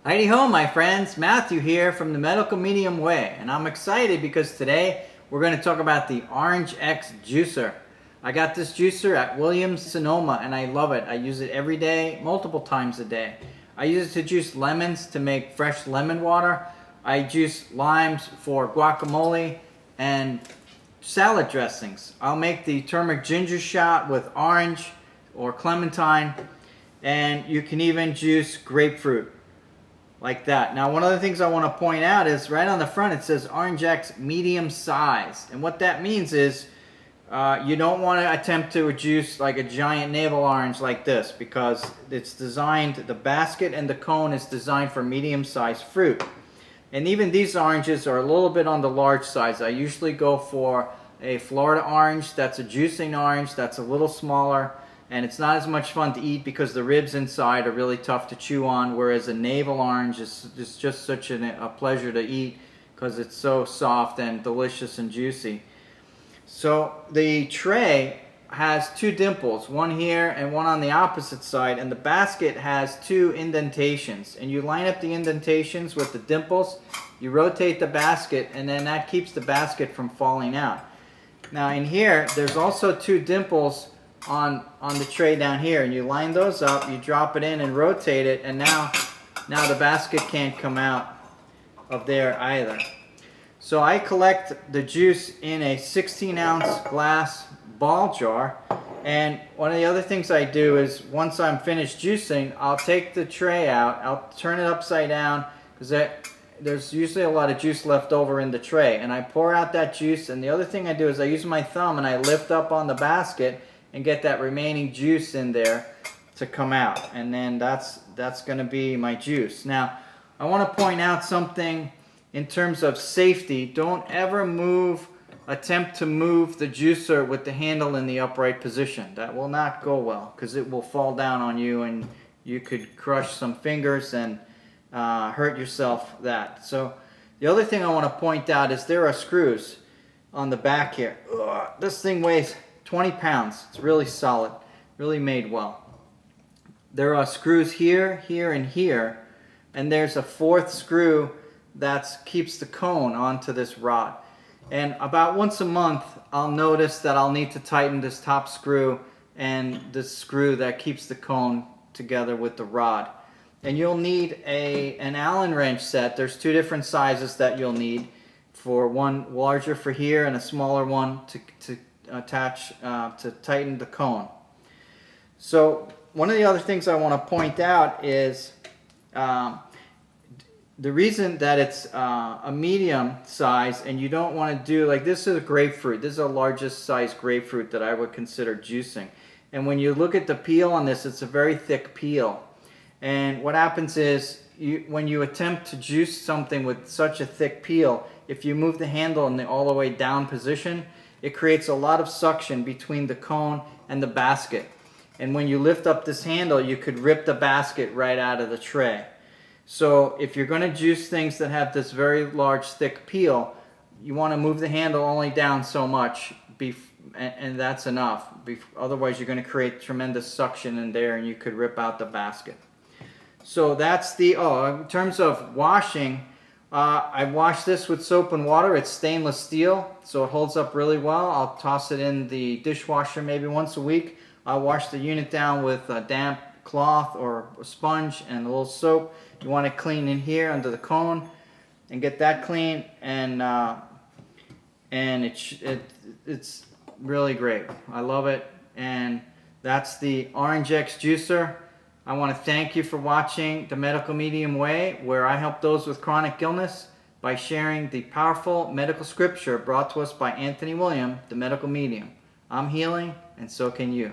Heidi ho, my friends. Matthew here from the Medical Medium Way, and I'm excited because today we're going to talk about the OrangeX juicer. I got this juicer at Williams-Sonoma, and I love it. I use it every day, multiple times a day. I use it to juice lemons to make fresh lemon water. I juice limes for guacamole and salad dressings. I'll make the turmeric ginger shot with orange or clementine, and you can even juice grapefruit. Like that. Now, one of the things I want to point out is right on the front it says OrangeX medium size, and what that means is you don't want to attempt to juice like a giant navel orange like this, because it's designed, the basket and the cone is designed for medium sized fruit. And even these oranges are a little bit on the large size. I usually go for a Florida orange that's a juicing orange that's a little smaller, and it's not as much fun to eat because the ribs inside are really tough to chew on, whereas a navel orange is just such a pleasure to eat because it's so soft and delicious and juicy. So the tray has two dimples, one here and one on the opposite side, and the basket has two indentations, and you line up the indentations with the dimples, you rotate the basket, and then that keeps the basket from falling out. Now in here there's also two dimples on the tray down here, and you line those up, you drop it in and rotate it, and now the basket can't come out of there either. So I collect the juice in a 16-ounce glass ball jar, and one of the other things I do is once I'm finished juicing, I'll take the tray out, I'll turn it upside down because there's usually a lot of juice left over in the tray, and I pour out that juice. And the other thing I do is I use my thumb and I lift up on the basket and get that remaining juice in there to come out, and then that's going to be my juice. Now I want to point out something in terms of safety. Don't ever attempt to move the juicer with the handle in the upright position. That will not go well because it will fall down on you and you could crush some fingers and hurt yourself that. So the other thing I want to point out is there are screws on the back here. Ugh, this thing weighs 20 pounds. It's really solid, really made well. There are screws here, here, and here, and there's a fourth screw that keeps the cone onto this rod. And about once a month, I'll notice that I'll need to tighten this top screw and this screw that keeps the cone together with the rod. And you'll need an Allen wrench set. There's two different sizes that you'll need, for one larger for here and a smaller one to attach to tighten the cone. So one of the other things I want to point out is the reason that it's a medium size, and you don't want to do like this is a grapefruit. This is the largest size grapefruit that I would consider juicing. And when you look at the peel on this, it's a very thick peel. And what happens is when you attempt to juice something with such a thick peel, if you move the handle in the all the way down position, it creates a lot of suction between the cone and the basket. And when you lift up this handle, you could rip the basket right out of the tray. So if you're going to juice things that have this very large thick peel, you want to move the handle only down so much, and that's enough. Otherwise you're going to create tremendous suction in there and you could rip out the basket. So that's in terms of washing, I wash this with soap and water. It's stainless steel, so it holds up really well. I'll toss it in the dishwasher maybe once a week. I'll wash the unit down with a damp cloth or a sponge and a little soap. You want to clean in here under the cone and get that clean, and it's really great. I love it, and that's the OrangeX juicer. I want to thank you for watching The Medical Medium Way, where I help those with chronic illness by sharing the powerful medical scripture brought to us by Anthony William, the medical medium. I'm healing, and so can you.